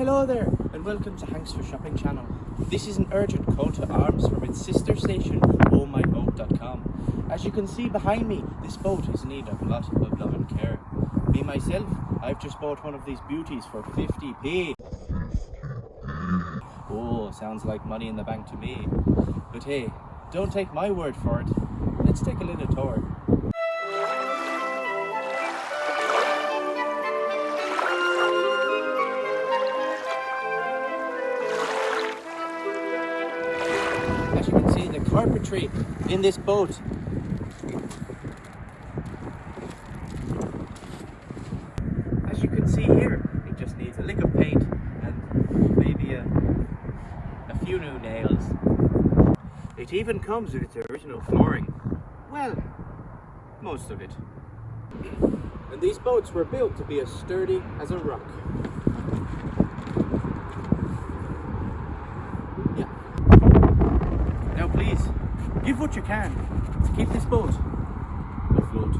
Hello there, and welcome to Hanks for Shopping channel. This is an urgent call to arms from its sister station, ohmyboat.com. As you can see behind me, this boat is in need of a lot of love and care. Me myself, I've just bought one of these beauties for 50p. Oh, sounds like money in the bank to me. But hey, don't take my word for it. Let's take a little tour. As you can see, the carpentry in this boat as you can see here, it just needs a lick of paint and maybe a few new nails. It even comes with its original flooring. Well, most of it. And these boats were built to be as sturdy as a rock. Yeah. Now please, give what you can to keep this boat afloat.